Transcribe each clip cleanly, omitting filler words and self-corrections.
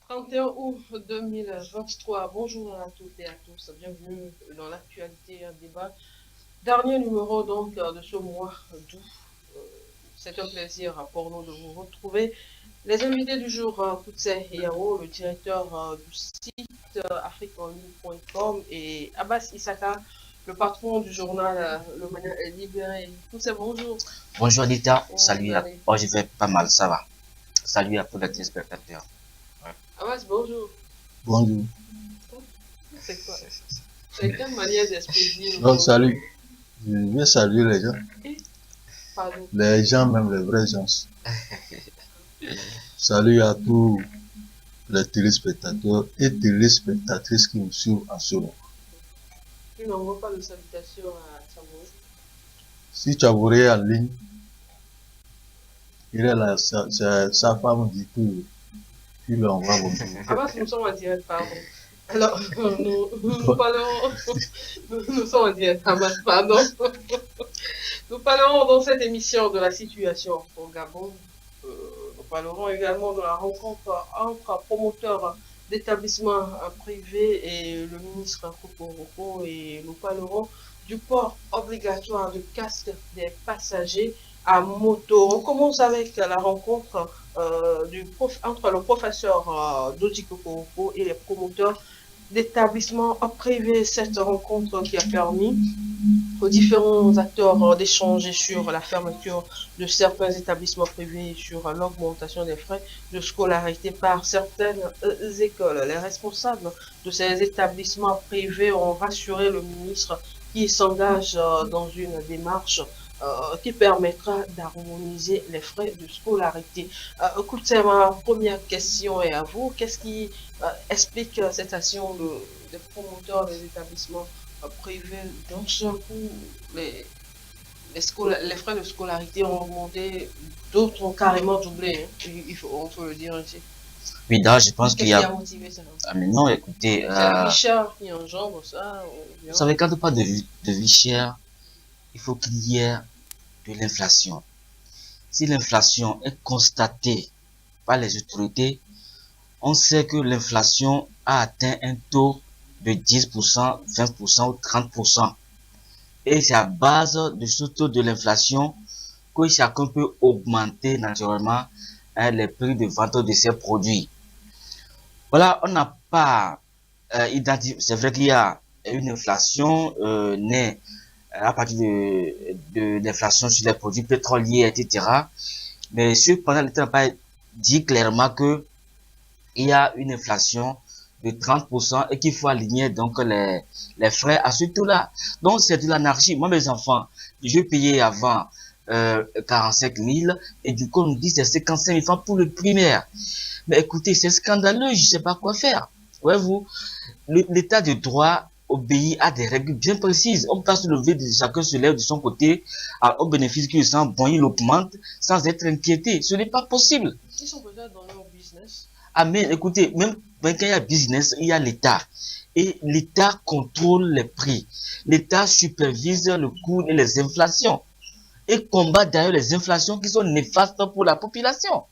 31 août 2023. Bonjour à toutes et à tous. Bienvenue dans l'actualité, un débat. Dernier numéro donc de ce mois d'août. C'est un plaisir pour nous de vous retrouver. Les invités du jour, Koutsé Yao, le directeur du site africanligne.com, et Abbas Issaka, le patron du journal Le Mania Libéré. Koutsé, bonjour. Bonjour Anita, salut. Oh, je vais pas mal, ça va. Salut à tous les téléspectateurs. Abbas, bonjour. Bonjour. C'est quoi? C'est quelle manière d'exprimer? Donc, salut. Je vais saluer les gens. Pardon. Les gens, même les vrais gens. Salut à tous les téléspectateurs et téléspectatrices qui nous suivent en ce moment. Tu n'envoies pas de salutations à Savoie. Si tu as voulu en ligne, il est là, sa femme dit que tu lui envoies bonjour. Ah bah, nous sommes en direct, pardon. Alors, nous parlons, nous sommes en direct, pardon. Nous parlerons dans cette émission de la situation au Gabon. Nous parlerons également de la rencontre entre promoteurs d'établissements privés et le ministre Kokoroko, et nous parlerons du port obligatoire de casque des passagers à moto. On commence avec la rencontre entre le professeur Dodi Kokoroko et les promoteurs d'établissements privés. Cette rencontre qui a permis aux différents acteurs d'échanger sur la fermeture de certains établissements privés et sur l'augmentation des frais de scolarité par certaines écoles. Les responsables de ces établissements privés ont rassuré le ministre qui s'engage dans une démarche qui permettra d'harmoniser les frais de scolarité. Écoutez, ma première question est à vous. Qu'est-ce qui explique cette action des promoteurs des établissements privés? D'un seul coup, les frais de scolarité ont augmenté, d'autres ont carrément doublé, hein. On peut le dire ainsi. Oui, là, je pense qu'il y Qu'est-ce qui a... a motivé ça? Ah, mais non, écoutez... C'est la vie chère qui engendre ça? Vous savez, quand on parle de vie chère, il faut qu'il y ait de l'inflation. Si l'inflation est constatée par les autorités, on sait que l'inflation a atteint un taux de 10%, 20% ou 30%. Et c'est à base de ce taux de l'inflation que chacun peut augmenter naturellement les prix de vente de ses produits. Voilà, on n'a pas identifié. C'est vrai qu'il y a une inflation née à partir de l'inflation sur les produits pétroliers, etc. Mais cependant, l'État n'a pas dit clairement que il y a une inflation de 30% et qu'il faut aligner donc les frais à ce taux-là. Donc c'est de l'anarchie. Moi, mes enfants, je payais avant 45 000 et du coup on nous dit c'est 55 000 francs pour le primaire. Mais écoutez, c'est scandaleux, je ne sais pas quoi faire. Voyez-vous, l'état de droit obéit à des règles bien précises. On ne peut pas se lever, chacun se lève de son côté, au bénéfice qu'il sent bon, il augmente sans être inquiété. Ce n'est pas possible. Ils sont peut-être dans leur business. Ah mais écoutez, même quand il y a business, il y a l'État. Et l'État contrôle les prix. L'État supervise le coût et les inflations. Et combat d'ailleurs les inflations qui sont néfastes pour la population.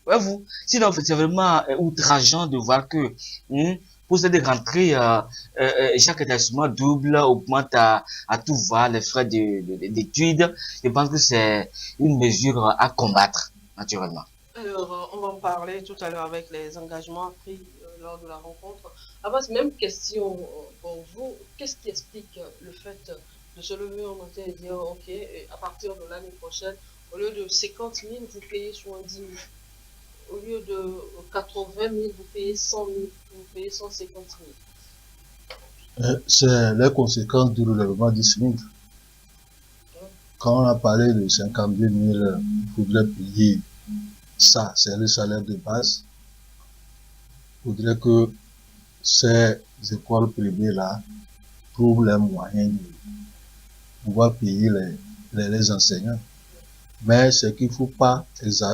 Voyez-vous, sinon c'est vraiment outrageant de voir que pour cette rentrée, chaque établissement double, augmente à tout va les frais d'études. Je pense que c'est une mesure à combattre, naturellement. Alors, on va en parler tout à l'heure avec les engagements pris lors de la rencontre. Avant, même question pour vous. Qu'est-ce qui explique le fait de se lever au matin et dire, OK, à partir de l'année prochaine, au lieu de 50 000, vous payez 70 000. Au lieu de 80 000, vous payez 100 000, vous payez 150 000. C'est les conséquences du relèvement du SMIC. Quand on a parlé de 52 000, il faudrait payer ça, c'est le salaire de base. Il faudrait que ces écoles privées-là trouvent les moyens de pouvoir payer les enseignants. Mais ce qu'il ne faut pas,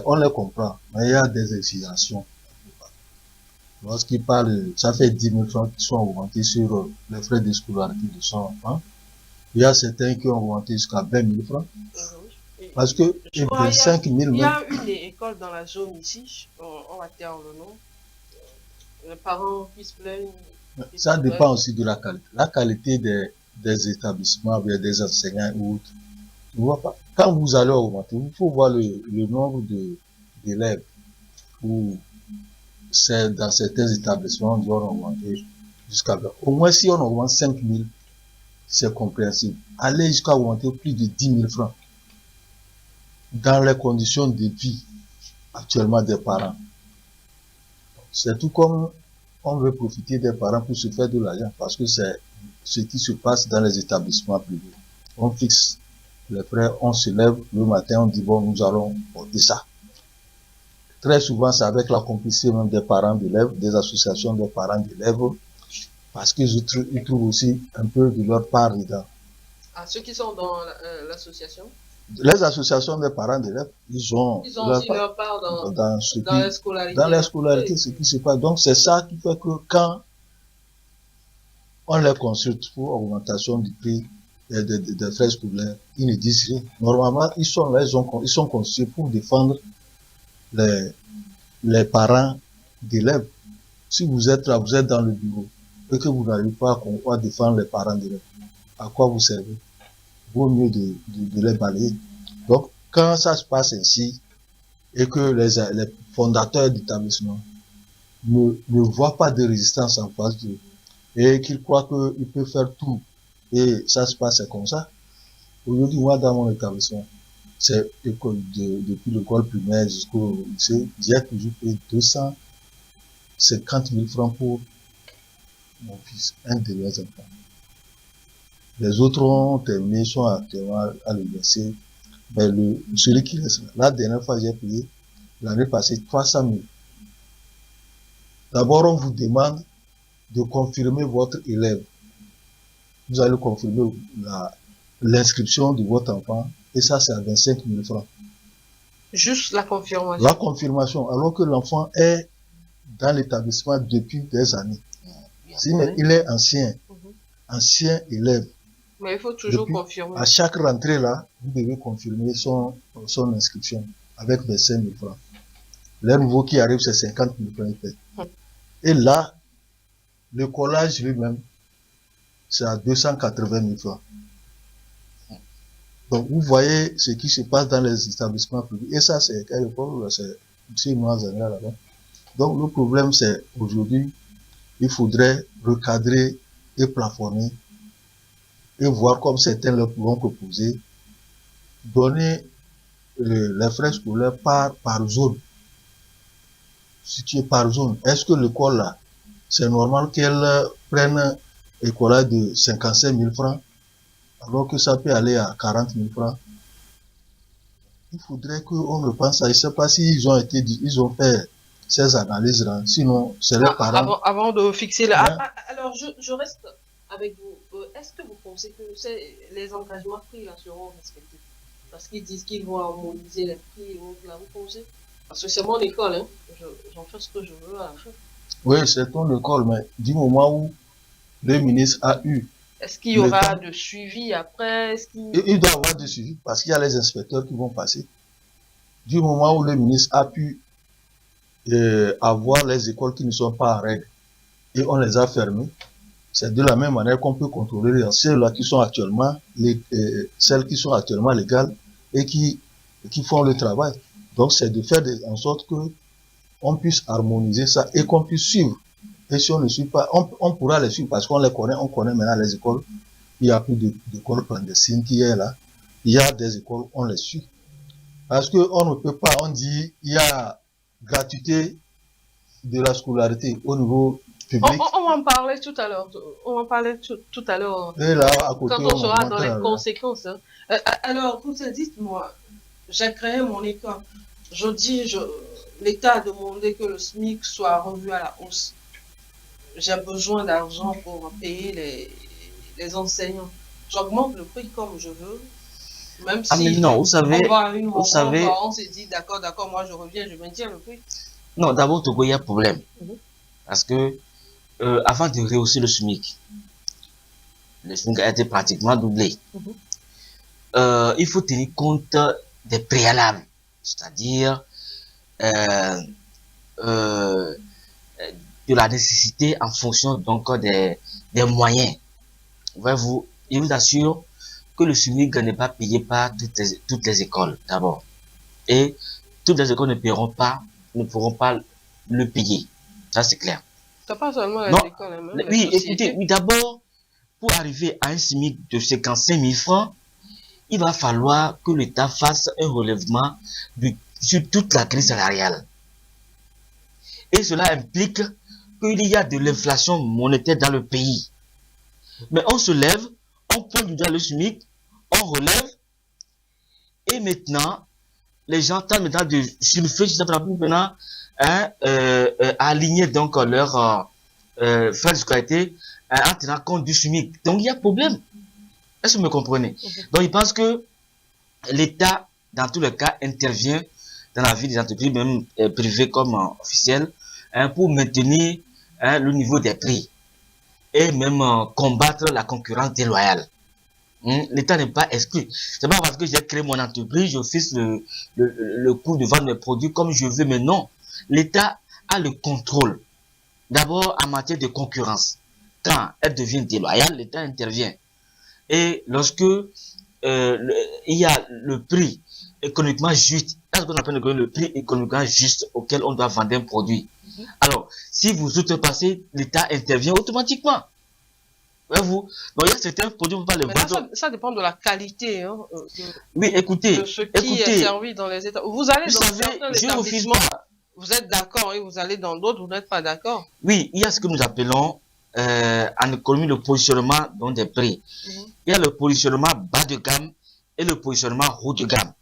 on les comprend, mais il y a des exigences. Lorsqu'ils parlent, ça fait 10 000 francs qui sont augmentés sur les frais de scolarité de son enfant. Il y a certains qui ont augmenté jusqu'à 20 000 francs. Parce que 25 000 il y a une école dans la zone ici, on va taire le nom. les parents qui se plaignent. Ça dépend aussi de la qualité. La qualité des établissements, bien des enseignants ou autres. Tu vois pas. Quand vous allez augmenter, il faut voir le nombre d'élèves ou c'est dans certains établissements, on doit augmenter jusqu'à, au moins si on augmente 5 000, c'est compréhensible. Aller jusqu'à augmenter plus de 10 000 francs dans les conditions de vie actuellement des parents. C'est tout comme on veut profiter des parents pour se faire de l'argent parce que c'est ce qui se passe dans les établissements privés. On fixe les frais, on se lève le matin, on dit bon, nous allons porter ça. Très souvent, c'est avec la complicité même des parents d'élèves, des associations de parents d'élèves, parce qu'ils trouvent aussi un peu de leur part dedans. Ah, ceux qui sont dans l'association? Les associations des parents d'élèves, ils ont aussi leur part dans la scolarité. Dans la scolarité, ce qui se passe. Donc, c'est ça qui fait que quand on les consulte pour augmentation du prix des frais scolaires, ils ne disent rien. Normalement, ils sont conçus pour défendre les parents d'élèves. Si vous êtes là, vous êtes dans le bureau, et que vous n'arrivez pas à défendre les parents d'élèves, à quoi vous servez? Vaut mieux de les balayer. Donc, quand ça se passe ainsi, et que les fondateurs d'établissement ne voient pas de résistance en face d'eux, et qu'ils croient qu'ils peuvent faire tout, et ça se passe comme ça. Aujourd'hui, moi, dans mon établissement, c'est depuis l'école primaire jusqu'au lycée, j'ai toujours payé 250 000 francs pour mon fils, un de mes enfants. Les autres ont terminé, sont actuellement à l'université. Mais celui qui reste là, la dernière fois, j'ai payé l'année passée 300 000. D'abord, on vous demande de confirmer votre élève. Vous allez confirmer l'inscription de votre enfant, et ça, c'est à 25 000 francs. Juste la confirmation. La confirmation, alors que l'enfant est dans l'établissement depuis des années. Il est ancien élève. Mais il faut toujours confirmer. À chaque rentrée là, vous devez confirmer son inscription avec 25 000 francs. Le nouveau qui arrive, c'est 50 000 francs. Et là, le collège lui-même, c'est à 280 000 francs. Donc, vous voyez ce qui se passe dans les établissements publics. Et ça, c'est quelle époque? C'est 6 mois là-bas. Donc, le problème, c'est aujourd'hui, il faudrait recadrer et plafonner et voir comme certains le pourront proposer, donner les frais scolaires par zone. Situé par zone. Est-ce que l'école là, c'est normal qu'elle prenne l'école de 55 000 francs alors que ça peut aller à 40 000 francs? Il faudrait qu'on repense à, je ne sais pas s'ils ont fait ces analyses là, sinon c'est les parents. Avant de fixer là. Alors je reste avec vous. Est-ce que vous pensez que les engagements pris là seront respectés? Parce qu'ils disent qu'ils vont harmoniser les prix et autres là, vous pensez? Parce que c'est mon école, hein. J'en fais ce que je veux à la fin. Oui, c'est ton école, mais du moment où le ministre a eu. Est-ce qu'il y aura de suivi après? Il doit y avoir de suivi parce qu'il y a les inspecteurs qui vont passer. Du moment où le ministre a pu avoir les écoles qui ne sont pas en règle et on les a fermées, c'est de la même manière qu'on peut contrôler celles qui sont actuellement légales et qui font le travail. Donc c'est de faire en sorte que on puisse harmoniser ça et qu'on puisse suivre. Et si on ne suit pas, on pourra les suivre parce qu'on les connaît, on connaît maintenant les écoles. Il n'y a plus d'écoles clandestines qui est là. Il y a des écoles, on les suit. Parce qu'on ne peut pas, on dit, il y a gratuité de la scolarité au niveau public. On va en parler tout à l'heure. On va en parler tout à l'heure. Et là, à côté, quand on sera dans les conséquences. Hein. Alors, vous dites-moi, j'ai créé mon école. Je dis, l'État a demandé que le SMIC soit revu à la hausse. J'ai besoin d'argent pour payer les enseignants. J'augmente le prix comme je veux. Même si mais non, vous savez, on s'est dit d'accord, moi je reviens, je maintiens le prix. Non, d'abord, Togo, il y a un problème. Parce que avant de rehausser le SMIC a été pratiquement doublé. Il faut tenir compte des préalables, c'est-à-dire de la nécessité en fonction donc des moyens. Voyez-vous, je vous assure que le SMIC n'est pas payé par toutes les écoles d'abord. Et toutes les écoles ne pourront pas le payer. Ça, c'est clair. C'est pas seulement les Non, écoles, hein, même mais les oui, sociétés. écoutez, oui, d'abord, pour arriver à un SMIC de 55 000 francs, il va falloir que l'État fasse un relèvement sur toute la grille salariale. Et cela implique qu'il y a de l'inflation monétaire dans le pays. Mais on se lève, on pointe du doigt le SMIC, on relève, et maintenant, les gens tentent maintenant de surfer pour maintenant aligner donc leur frais de scolarité en tenant compte du SMIC. Donc il y a problème. Est-ce que vous me comprenez? Donc il pense que l'État, dans tous les cas, intervient dans la vie des entreprises, même privées comme officielles, pour maintenir le niveau des prix et même combattre la concurrence déloyale. L'État n'est pas exclu. C'est pas parce que j'ai créé mon entreprise, je fixe le coût de vendre mes produits comme je veux, mais non. L'État a le contrôle. D'abord, en matière de concurrence. Quand elle devient déloyale, l'État intervient. Et lorsque il y a le prix économiquement juste, qu'est-ce qu'on appelle le prix économiquement juste auquel on doit vendre un produit? Alors, si vous outrepassez, l'État intervient automatiquement. Voyez-vous? Donc, il y a certains produits, on ne peut pas les vendre. Ça dépend de la qualité, hein, oui, écoutez, de ce qui est servi dans les États. Vous allez dans certains établissements, vous êtes d'accord, et vous allez dans d'autres, vous n'êtes pas d'accord. Oui, il y a ce que nous appelons en économie le positionnement des prix. Il y a le positionnement bas de gamme et le positionnement haut de gamme.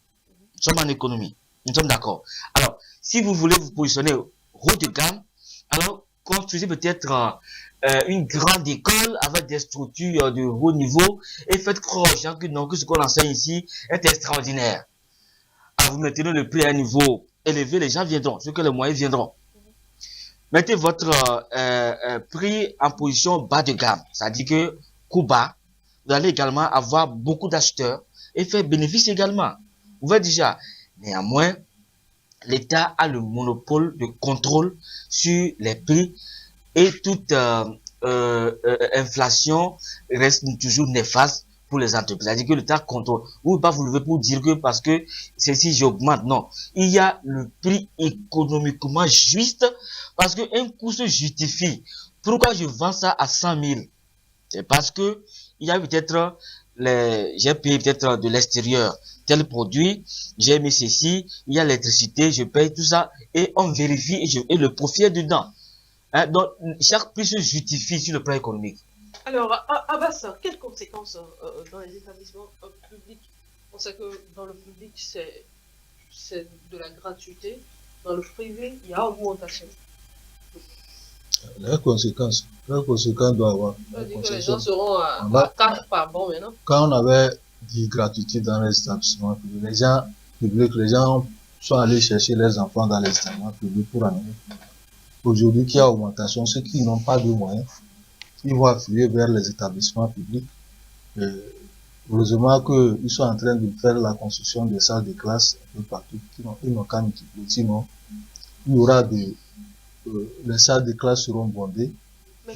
Nous sommes en économie, nous sommes d'accord. Alors, si vous voulez vous positionner haut de gamme, alors construisez peut-être une grande école avec des structures de haut niveau et faites croire aux gens que non, que ce qu'on enseigne ici est extraordinaire. Alors, vous maintenez le prix à un niveau élevé, les gens viendront, ceux que les moyens viendront. Mettez votre prix en position bas de gamme, c'est-à-dire que coût bas, vous allez également avoir beaucoup d'acheteurs et faire bénéfice également. Vous voyez déjà, néanmoins, l'État a le monopole de contrôle sur les prix et toute inflation reste toujours néfaste pour les entreprises. C'est-à-dire que l'État contrôle. Vous ne pouvez pas vous lever pour dire que parce que ceci j'augmente. Non. Il y a le prix économiquement juste parce qu'un coût se justifie. Pourquoi je vends ça à 100 000? C'est parce que il y a peut-être j'ai payé peut-être de l'extérieur tel produit, j'ai mis ceci, il y a l'électricité, je paye tout ça et on vérifie et le profit est dedans. Donc, chaque prix se justifie sur le plan économique. Alors, Abbas, quelles conséquences dans les établissements publics? On sait que dans le public, c'est de la gratuité. Dans le privé, il y a augmentation. Les conséquences doivent avoir. Les gens seront à 4 par bon maintenant. Quand on avait dit gratuité dans les établissements publics, les gens sont allés chercher les enfants dans les établissements publics pour amener. Aujourd'hui, qu'il y a augmentation, ceux qui n'ont pas de moyens, ils vont affluer vers les établissements publics. Heureusement qu'ils sont en train de faire la construction des salles de classe un peu partout. Ils n'ont qu'à multiplier. Sinon, il y aura les salles de classe seront bondées. Mais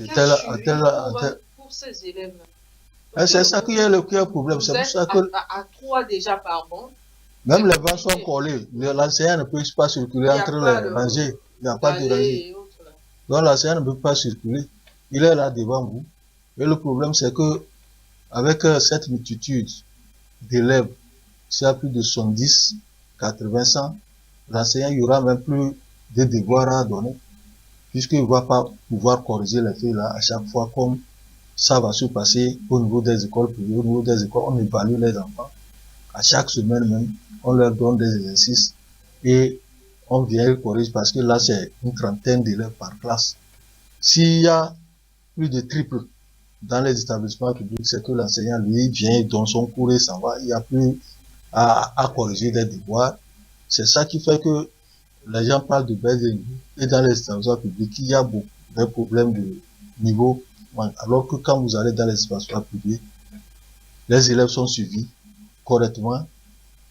pour ces élèves-là. C'est ça qui est le problème. C'est pour ça que à 3 déjà par bon. Même les bancs sont collés. L'enseignant ne peut pas circuler entre les rangées. Il n'y a pas de rangée. Donc l'enseignant ne peut pas circuler. Il est là devant vous. Et le problème, c'est que avec cette multitude d'élèves, s'il y a plus de 70, 80, 100, l'enseignant, il n'y aura même plus de devoirs à donner, puisqu'il ne va pas pouvoir corriger les faits là à chaque fois comme ça va se passer au niveau des écoles privées. Au niveau des écoles, on évalue les enfants. À chaque semaine même, on leur donne des exercices et on vient et corrige parce que là, c'est une trentaine d'élèves par classe. S'il y a plus de triple dans les établissements publics, c'est que l'enseignant, lui, vient dans son cours et s'en va. Il n'y a plus à corriger des devoirs. C'est ça qui fait que les gens parlent de baisse de niveau. Et dans les établissements publics, il y a beaucoup de problèmes de niveau. Alors que quand vous allez dans les établissements publics, les élèves sont suivis correctement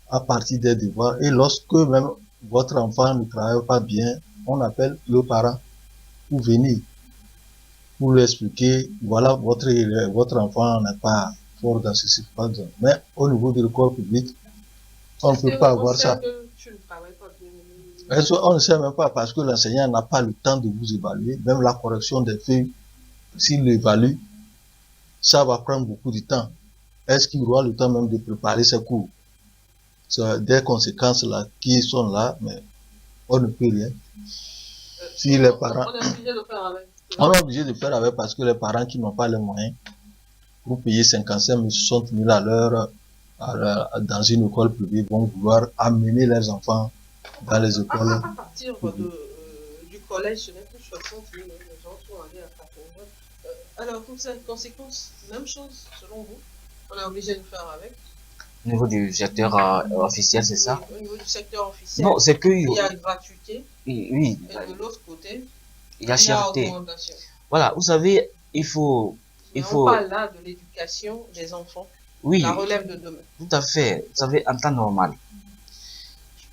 à partir des devoirs. Et lorsque même votre enfant ne travaille pas bien, on appelle le parent. pour venir, pour lui expliquer, voilà, votre enfant n'est pas fort dans ceci, pas dans. Mais au niveau de l'école publique, on ne peut pas avoir ça. Tu ne travailles pas bien. On ne sait même pas parce que l'enseignant n'a pas le temps de vous évaluer. Même la correction des feuilles, s'il l'évalue, ça va prendre beaucoup de temps. Est-ce qu'il aura le temps même de préparer ses cours? C'est des conséquences là qui sont là, mais on ne peut rien. Si les parents, on est obligé de faire avec. on est obligé de faire avec parce que les parents qui n'ont pas les moyens pour payer 55 000, 60 000 à l'heure dans une école privée vont vouloir amener leurs enfants dans les écoles. À partir du collège, ce n'est plus 60 000, les gens sont allés à 80 000. Alors, pour cette conséquence, même chose, selon vous, on est obligé de faire avec. Au niveau du secteur officiel, c'est ça? Au niveau du secteur officiel, Non, c'est que... il y a gratuité. Oui. Et de l'autre côté, il y a cherté. augmentation. Voilà, vous savez, il faut... On parle là de l'éducation des enfants. Oui. La relève de demain. Tout à fait. Vous savez, en temps normal,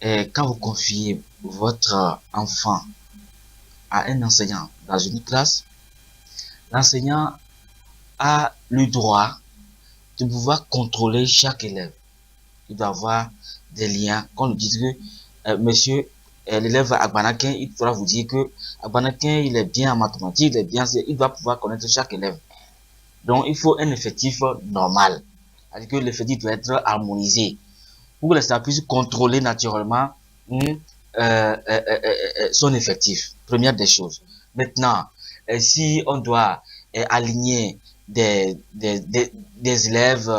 quand vous confiez votre enfant à un enseignant dans une classe, l'enseignant a le droit de pouvoir contrôler chaque élève. Il doit avoir des liens. Quand on lui dit que monsieur, l'élève Agbanakin, il faudra vous dire que Agbanakin, il est bien en mathématiques, il doit pouvoir connaître chaque élève. Donc, il faut un effectif normal. C'est-à-dire que l'effectif doit être harmonisé pour que ça puisse contrôler naturellement son effectif. Première des choses. Maintenant, si on doit aligner des élèves,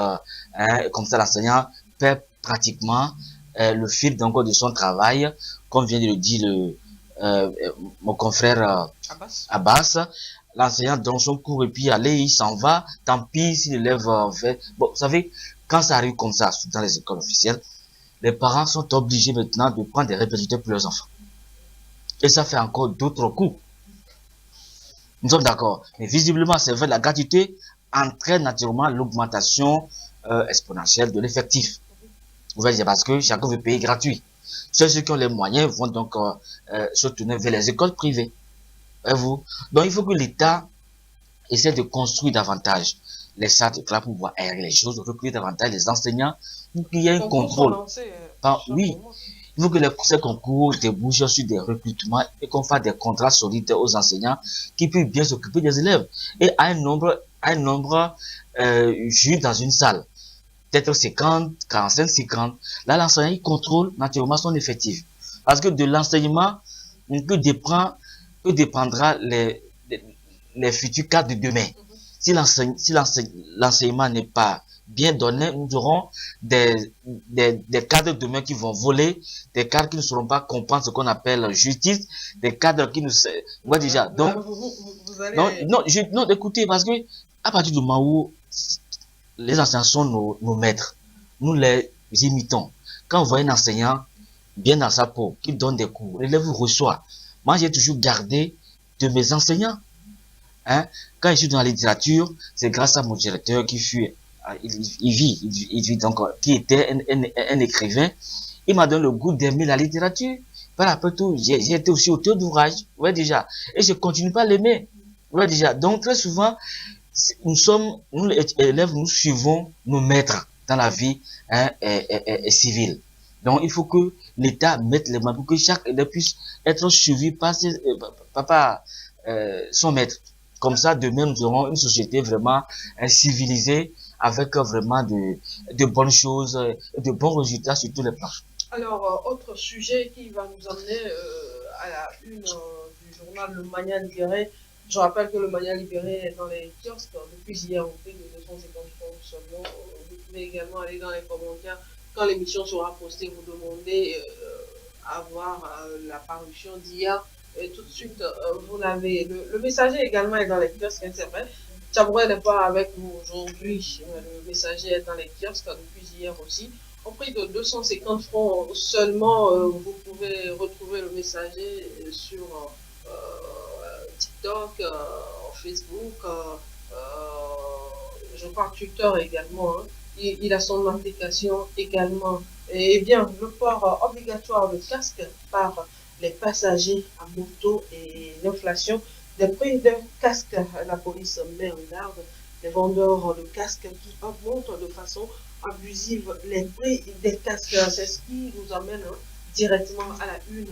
comme ça l'enseignant perd pratiquement le fil donc de son travail, comme vient de le dire mon confrère Abbas. L'enseignant donne son cours et puis allez, il s'en va. Tant pis si l'élève fait. Bon, vous savez, quand ça arrive comme ça, dans les écoles officielles, les parents sont obligés maintenant de prendre des répétitions pour leurs enfants. Et ça fait encore d'autres coups. Nous sommes d'accord. Mais visiblement, c'est vrai, la gratuité entraîne naturellement l'augmentation exponentielle de l'effectif. Vous voyez, parce que chacun veut payer gratuit. Ceux qui ont les moyens vont donc se tourner vers les écoles privées. Voyez-vous? Donc, il faut que l'État essaie de construire davantage les salles de classe pour pouvoir aérer les choses, recruter davantage les enseignants, pour qu'il y ait un contrôle. Oui, il faut que ces concours débouchent sur des recrutements et qu'on fasse des contrats solides aux enseignants qui puissent bien s'occuper des élèves. Et à un nombre juste dans une salle, peut-être 50, 45, 50, là l'enseignant il contrôle naturellement son effectif. Parce que de l'enseignement, que dépendra les futurs cadres de demain. Si l'enseignement n'est pas bien donné, nous aurons des cadres de demain qui vont voler, des cadres qui ne sauront pas comprendre ce qu'on appelle justice, des cadres qui ne savent pas déjà. Donc, non, écoutez, parce que à partir du moment où les enseignants sont nos maîtres, nous les imitons. Quand vous voyez un enseignant bien dans sa peau, qui donne des cours, l'élève vous reçoit. Moi, j'ai toujours gardé de mes enseignants. Quand je suis dans la littérature, c'est grâce à mon directeur qui fut, il vit donc, qui était un écrivain. Il m'a donné le goût d'aimer la littérature. Après tout, j'ai été aussi auteur d'ouvrage, ouais déjà, et je continue pas à l'aimer, ouais déjà. Donc très souvent, nous les élèves, nous suivons nos maîtres dans la vie civile. Donc il faut que l'État mette les mains pour que chaque élève puisse être suivi par son maître. Comme ça, demain, nous aurons une société vraiment civilisée avec vraiment de bonnes choses, de bons résultats sur tous les plans. Alors, autre sujet qui va nous amener à la une du journal Le Mania Libéré. Je rappelle que Le Mania Libéré est dans les kiosques depuis hier au prix de 250 francs seulement. Vous pouvez également aller dans les commentaires quand l'émission sera postée, vous demandez à voir la parution d'hier. Et tout de suite, vous l'avez. Le messager également est dans les kiosques, c'est vrai. Tchabouret n'est pas avec nous aujourd'hui. Le messager est dans les kiosques depuis hier aussi. Au prix de 250 francs seulement, vous pouvez retrouver le messager sur TikTok, Facebook, je crois Twitter également. Hein. Il a son application également. Et bien, le port obligatoire de casque par les passagers à moto et l'inflation, des prix de casques. La police met en garde les vendeurs de casques qui augmentent de façon abusive les prix des casques. C'est ce qui nous amène directement à la une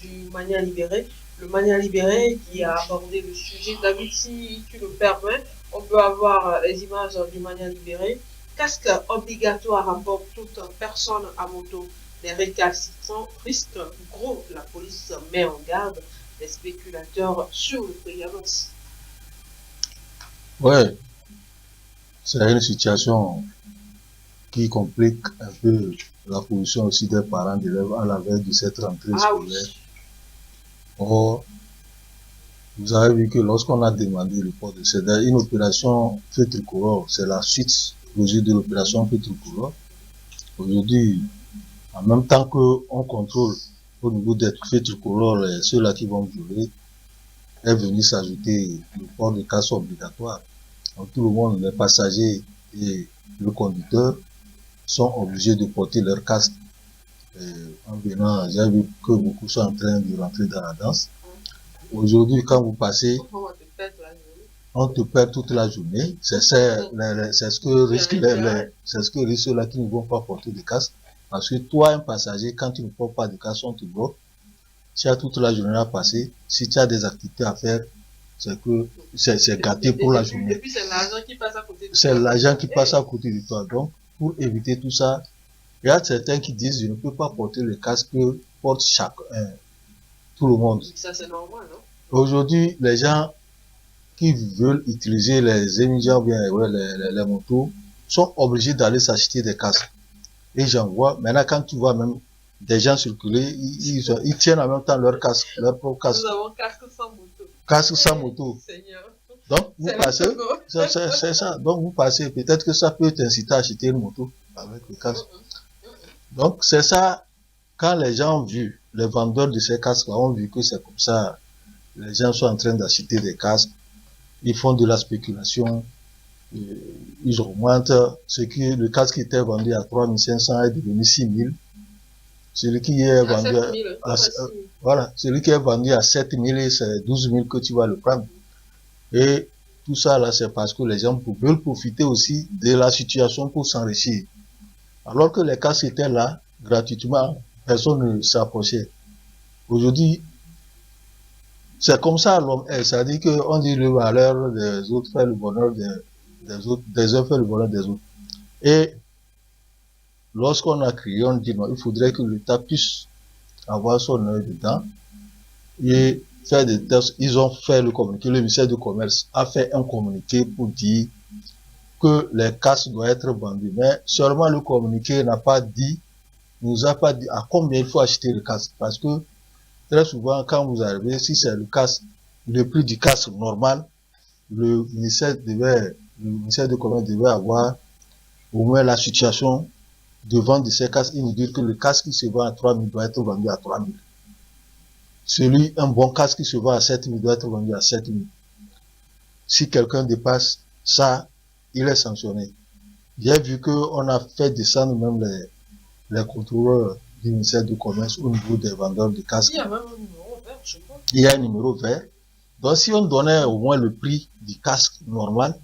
du Mania Libéré. Le Mania Libéré qui a abordé le sujet. David, si tu le permets, on peut avoir les images du Mania Libéré. Casque obligatoire pour toute personne à moto. Les récalcitrants risquent gros. La police met en garde les spéculateurs sur le prix avance. Ouais, c'est une situation qui complique un peu la position aussi des parents d'élèves à la veille de cette rentrée scolaire. Oui. Or, vous avez vu que lorsqu'on a demandé le port de c'est une opération feu tricolore, c'est la suite logique de l'opération feu tricolore. Aujourd'hui, en même temps qu'on contrôle au niveau des feux tricolores ceux-là qui vont violer, est venu s'ajouter le port de casque obligatoire. Donc tout le monde, les passagers et le conducteur, sont obligés de porter leur casque. En venant, j'ai vu que beaucoup sont en train de rentrer dans la danse. Aujourd'hui, quand vous passez, on te perd toute la journée. C'est ce que risquent ceux-là qui ne vont pas porter de casque. Parce que toi, un passager, quand tu ne portes pas de casque, on te bloque. Tu as toute la journée à passer. Si tu as des activités à faire, c'est que c'est gâté pour la journée. Et puis c'est l'argent qui passe à côté de toi. C'est l'argent qui passe à côté de toi. Donc, pour éviter tout ça, il y a certains qui disent je ne peux pas porter le casque que porte tout le monde. Ça c'est normal, non? Aujourd'hui, les gens qui veulent utiliser les émigrants bien les motos sont obligés d'aller s'acheter des casques. Et j'en vois, maintenant quand tu vois même des gens circuler, ils tiennent en même temps leur casque, leur propre casque. Nous avons casque sans moto. Casque sans moto. Seigneur. Donc, vous passez, c'est ça. Donc, vous passez, peut-être que ça peut t'inciter à acheter une moto avec le casque. Donc, c'est ça, quand les gens ont vu, les vendeurs de ces casques-là ont vu que c'est comme ça, les gens sont en train d'acheter des casques, ils font de la spéculation, ils augmentent, le casque qui était vendu à 3500 est devenu 6000. Celui qui est vendu celui qui est vendu à 7000, c'est 12 000 que tu vas le prendre. Et tout ça là, c'est parce que les gens veulent profiter aussi de la situation pour s'enrichir. Alors que les casques étaient là, gratuitement, personne ne s'approchait. Aujourd'hui, c'est comme ça l'homme est. C'est-à-dire qu'on dit le malheur des autres fait le bonheur des autres, des uns fait le bonheur des autres. Et lorsqu'on a crié, on dit non, il faudrait que l'État puisse avoir son œil dedans et faire des tests. Ils ont fait le communiqué, le ministère du Commerce a fait un communiqué pour dire que les casques doivent être vendus. Mais seulement le communiqué n'a pas dit, nous a pas dit à combien il faut acheter le casque. Parce que très souvent, quand vous arrivez, si c'est le casque, le prix du casque normal, le ministère du Commerce devait avoir au moins la situation de vente de ces casques. Il nous dit que le casque qui se vend à 3 000 doit être vendu à 3 000. Un bon casque qui se vend à 7 000 doit être vendu à 7 000. Si quelqu'un dépasse ça, il est sanctionné. J'ai vu qu'on a fait descendre même les contrôleurs du ministère du Commerce au niveau des vendeurs de casques. Il y a même un numéro vert, je crois. Il y a un numéro vert. Donc si on donnait au moins le prix du casque normal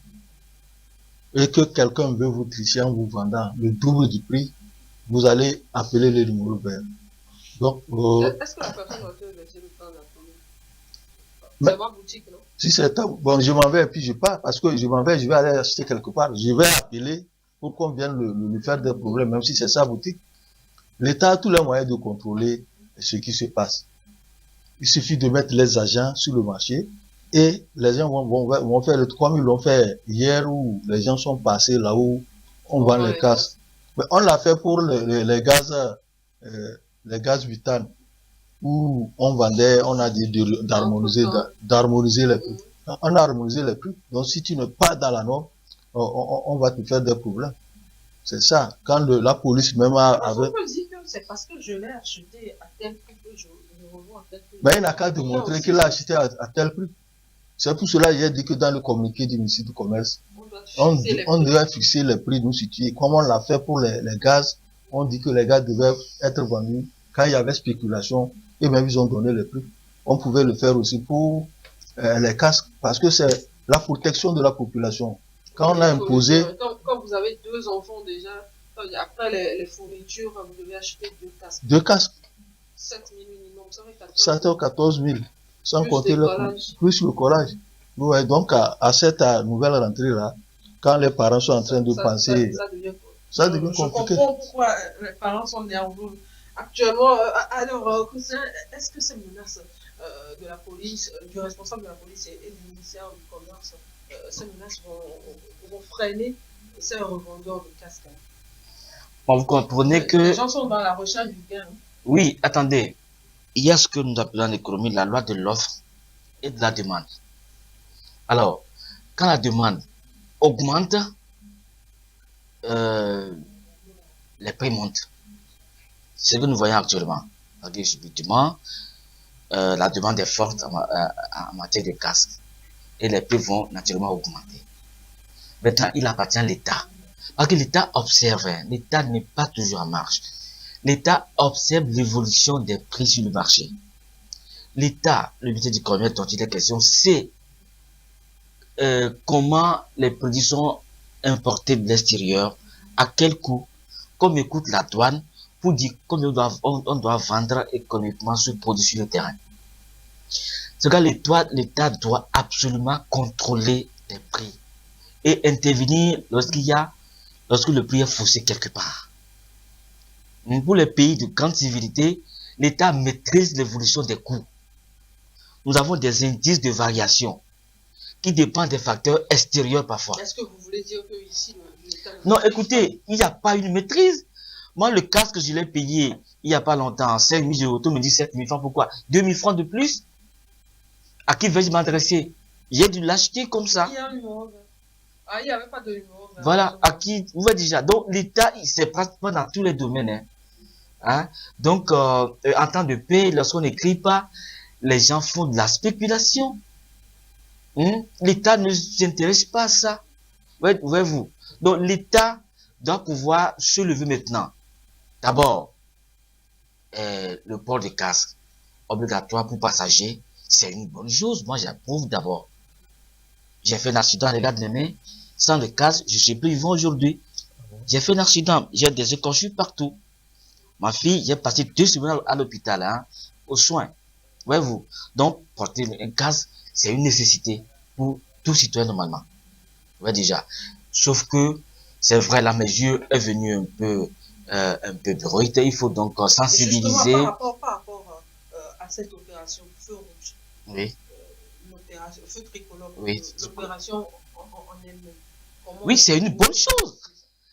et que quelqu'un veut vous tricher en vous vendant le double du prix, vous allez appeler le numéro vert. Donc, est-ce que la personne doit te laisser le temps d'appeler? C'est ma boutique, non? Si c'est bon, je m'en vais et puis je pars parce que je m'en vais, je vais aller acheter quelque part. Je vais appeler pour qu'on vienne lui faire des problèmes, même si c'est sa boutique. L'État a tous les moyens de contrôler ce qui se passe. Il suffit de mettre les agents sur le marché et les gens vont faire comme ils l'ont fait hier où les gens sont passés là où on vend les casques. Mais on l'a fait pour les gaz butane où on vendait, on a dit d'harmoniser les prix. On a harmonisé les prix. Donc si tu n'es pas dans la norme, on va te faire des problèmes. C'est ça. Quand la police même avait... On peut dire que c'est parce que je l'ai acheté à tel prix que je le revends à tel prix. Mais il n'a qu'à démontrer qu'il l'a acheté à tel prix. C'est pour cela que j'ai dit que dans le communiqué du ministère du Commerce, on doit fixer les prix, nous situer. Comme on l'a fait pour les gaz, on dit que les gaz devaient être vendus quand il y avait spéculation, et même ils ont donné les prix. On pouvait le faire aussi pour les casques, parce que c'est la protection de la population. Quand on a imposé... Quand vous avez 2 enfants déjà, après les fournitures, vous devez acheter 2 casques. 2 casques. 7 000 minimum, ça fait 14 000. 14 000. Sans plus compter plus le collage. Ouais, donc à cette nouvelle rentrée-là, quand les parents sont en train de penser... Ça devient compliqué. Je comprends pourquoi les parents sont nerveux. Actuellement, alors, est-ce que ces menaces de la police, du responsable de la police et du ministère du Commerce, ces menaces vont freiner ces revendeurs de casques? Bon, vous comprenez que... Les gens sont dans la recherche du gain. Oui, attendez. Il y a ce que nous appelons en économie la loi de l'offre et de la demande. Alors, quand la demande augmente, les prix montent. C'est ce que nous voyons actuellement. Subitement, la demande est forte en matière de casques. Et les prix vont naturellement augmenter. Maintenant, il appartient à l'État. Parce que l'État observe, l'État n'est pas toujours en marche. L'État observe l'évolution des prix sur le marché. L'État, le ministère du Commerce dont il est question, sait comment les produits sont importés de l'extérieur, à quel coût, combien coûte la douane, pour dire combien on doit vendre économiquement ce produit sur le terrain. C'est que l'État doit absolument contrôler les prix et intervenir lorsque le prix est faussé quelque part. Pour les pays de grande civilité, l'État maîtrise l'évolution des coûts. Nous avons des indices de variation qui dépendent des facteurs extérieurs parfois. Est-ce que vous voulez dire que ici, l'État... Non, écoutez, il n'y a pas une maîtrise. Moi, le casque, je l'ai payé il n'y a pas longtemps, 5 000 euros, tout me dit 7 000 francs. Pourquoi? 2 000 francs de plus? À qui vais-je m'adresser? J'ai dû l'acheter comme ça. Il y a un numéro. Ah, il n'y avait pas de numéro. Voilà, à qui? Vous voyez déjà. Donc, l'État, il s'est pratiquement dans tous les domaines. Hein? Donc, en temps de paix, lorsqu'on n'écrit pas, les gens font de la spéculation. L'État ne s'intéresse pas à ça. Voyez-vous. Donc, l'État doit pouvoir se lever maintenant. D'abord, le port de casque obligatoire pour passagers, c'est une bonne chose. Moi, j'approuve d'abord. J'ai fait un accident, regarde les mains. Sans le casque, je ne suis plus vivant aujourd'hui. J'ai fait un accident, j'ai des écorchures partout. Ma fille, j'ai passé 2 semaines à l'hôpital, aux soins. Voyez-vous. Donc, porter un casque, c'est une nécessité pour tout citoyen normalement. Vous voyez déjà. Sauf que, c'est vrai, la mesure est venue un peu brute. Il faut donc sensibiliser. Justement, par rapport à cette opération Feu Rouge. Oui. L'opération Feu Tricolore. Oui. L'opération en elle-même. Oui, c'est une bonne chose.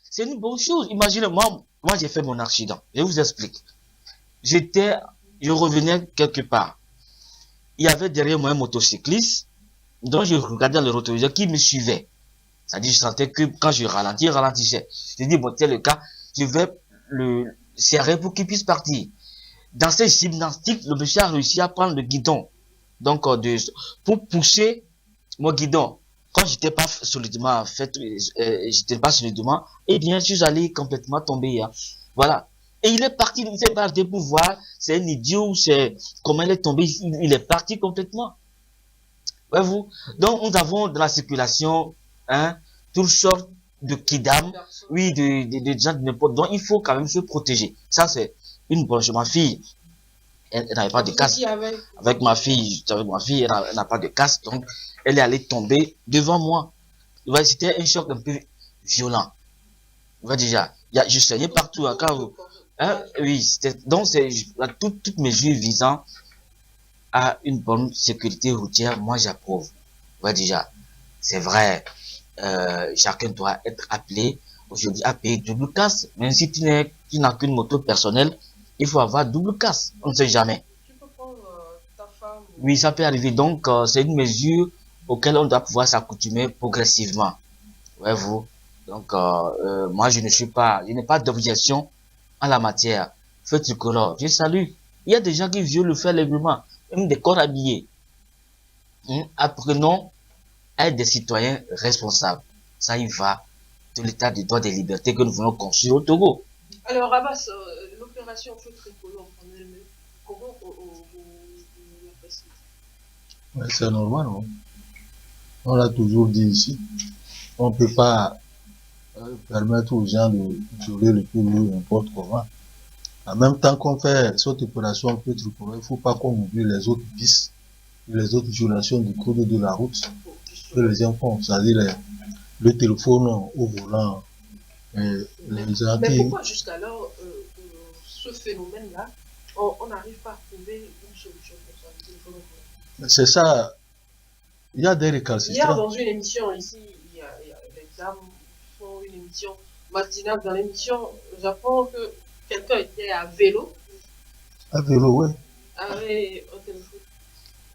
C'est une bonne chose. Imaginez, moi j'ai fait mon accident. Je vous explique. Je revenais quelque part. Il y avait derrière moi un motocycliste, dont je regardais le rétroviseur qui me suivait. C'est-à-dire, je sentais que quand je ralentis, il ralentissait. Je dis, bon, c'est le cas, je vais le serrer pour qu'il puisse partir. Dans cette gymnastique, le monsieur a réussi à prendre le guidon. Donc, pour pousser mon guidon. Quand j'étais pas solidement j'étais pas solidement, eh bien, je suis allé complètement tomber. Voilà. Et il est parti, il s'est barré pour voir, c'est un idiot, comment il est tombé, il est parti complètement. Voyez-vous? Donc, nous avons dans la circulation, toutes sortes de kidam, oui, de gens de n'importe. Donc, il faut quand même se protéger. Ça, c'est une bonne chose. Ma fille, elle n'avait pas de casque. Avec ma fille, elle n'a pas de casque, donc, elle est allée tomber devant moi. C'était un choc un peu violent. Vous voyez déjà, je saignais partout. Oui, donc c'est toutes mesures visant à une bonne sécurité routière, moi j'approuve. Vous voyez déjà, c'est vrai, chacun doit être appelé aujourd'hui à payer double casse. Même si tu n'as qu'une moto personnelle, il faut avoir double casse. On ne sait jamais. Tu peux prendre ta femme. Oui, ça peut arriver. Donc, c'est une mesure auquel on doit pouvoir s'accoutumer progressivement. Voyez-vous. Donc, moi, je n'ai pas d'objection en la matière. Feu tricolore, je salue. Il y a des gens qui violent le fait allègrement, même des corps habillés. Apprenons à être des citoyens responsables. Ça y va de l'état de droit des libertés que nous voulons construire au Togo. Alors, Abbas, l'opération Feu tricolore, comment vous l'appréciez? Ouais, c'est normal, non? On l'a toujours dit ici. On ne peut pas permettre aux gens de violer le pays n'importe comment. En même temps qu'on fait cette opération peut être il ne faut pas qu'on oublie les autres vices, les autres violations du code de la route que les gens font. C'est-à-dire le téléphone au volant. Les gens Mais qui... pourquoi jusqu'alors ce phénomène-là, on n'arrive pas à trouver une solution pour ça, le téléphone au volant? C'est ça. Il y a des Hier, récalcitrants. dans une émission ici, il y a les dames font une émission matinale. Dans l'émission, j'apprends que quelqu'un était à vélo. À vélo, oui. Avec un téléphone.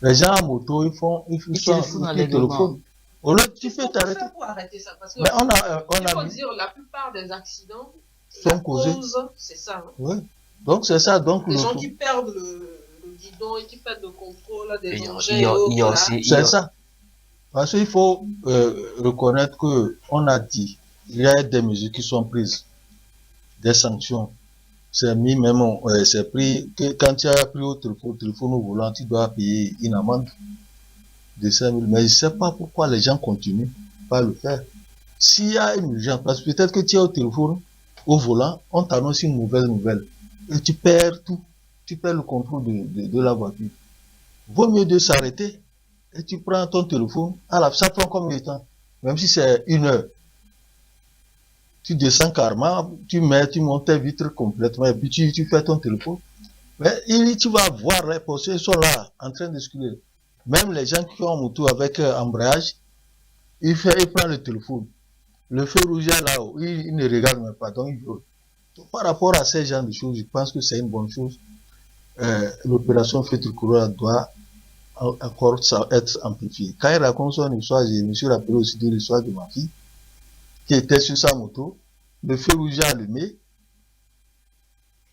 Les gens à moto, ils font téléphone le téléphone. Au lieu, tu fais t'arrêter. Pour arrêter ça, parce que Mais on il faut a dire la plupart des accidents sont causés. C'est ça. Hein. Oui. Donc c'est ça. Donc les gens qui perdent le guidon et qui perdent le contrôle des engins. C'est ça. Parce qu'il faut reconnaître que on a dit, il y a des mesures qui sont prises, des sanctions. C'est mis même, c'est pris que quand tu as pris au téléphone au volant, tu dois payer une amende de 5 000. Mais je ne sais pas pourquoi les gens continuent pas le faire. S'il y a une urgence, parce que peut-être que tu es au téléphone au volant, on t'annonce une mauvaise nouvelle et tu perds tout, tu perds le contrôle de la voiture. Vaut mieux de s'arrêter et tu prends ton téléphone. Alors, ça prend combien de temps? Même si c'est 1 heure. Tu descends carrément, tu montes tes vitres complètement et puis tu fais ton téléphone. Mais tu vas voir les policiers, ils sont là, en train de circuler. Même les gens qui ont moto avec embrayage, ils prennent le téléphone. Le feu rouge est là-haut, ils ne regardent même pas, donc ils violent. Par rapport à ces genres de choses, je pense que c'est une bonne chose. L'opération Feu Tricolore doit encore être amplifiée. Quand il raconte son histoire, je me suis rappelé aussi de l'histoire de ma fille, qui était sur sa moto, le feu rouge est allumé,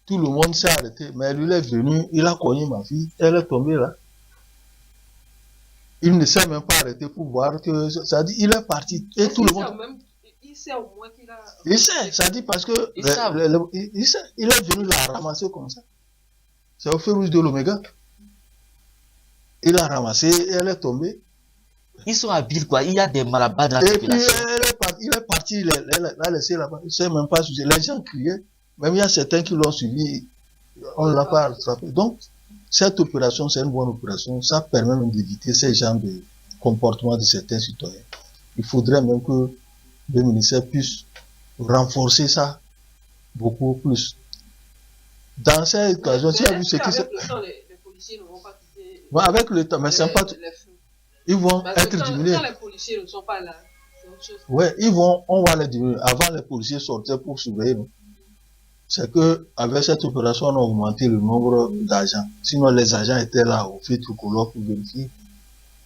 tout le monde s'est arrêté, mais lui est venu, il a cogné ma fille, elle est tombée là. Il ne s'est même pas arrêté pour voir que ça dit, il est parti et tout le monde. Il sait au moins qu'il a. Il sait, ça dit parce que il est venu la ramasser comme ça. C'est au feu rouge de l'Oméga. Il a ramassé et elle est tombée. Ils sont habiles quoi, il y a des malabars dans la circulation. Et puis il est parti, il l'a laissé là-bas. Il ne s'est même pas suivi. Les gens criaient. Même il y a certains qui l'ont suivi. On ne l'a pas rattrapé. Donc, cette opération, c'est une bonne opération. Ça permet même d'éviter ces genres de comportements de certains citoyens. Il faudrait même que le ministère puisse renforcer ça beaucoup plus. Dans cette occasion, tu as vu ce qui se passe. Les policiers ne vont pas quitter. Avec le temps, mais c'est pas tout. Ils vont être diminués. Quand les policiers ne sont pas là, c'est autre chose. Ouais, on va les diminuer. Avant, les policiers sortaient pour surveiller. C'est que, avec cette opération, on a augmenté le nombre d'agents. Sinon, les agents étaient là au Feu Tricolore pour vérifier.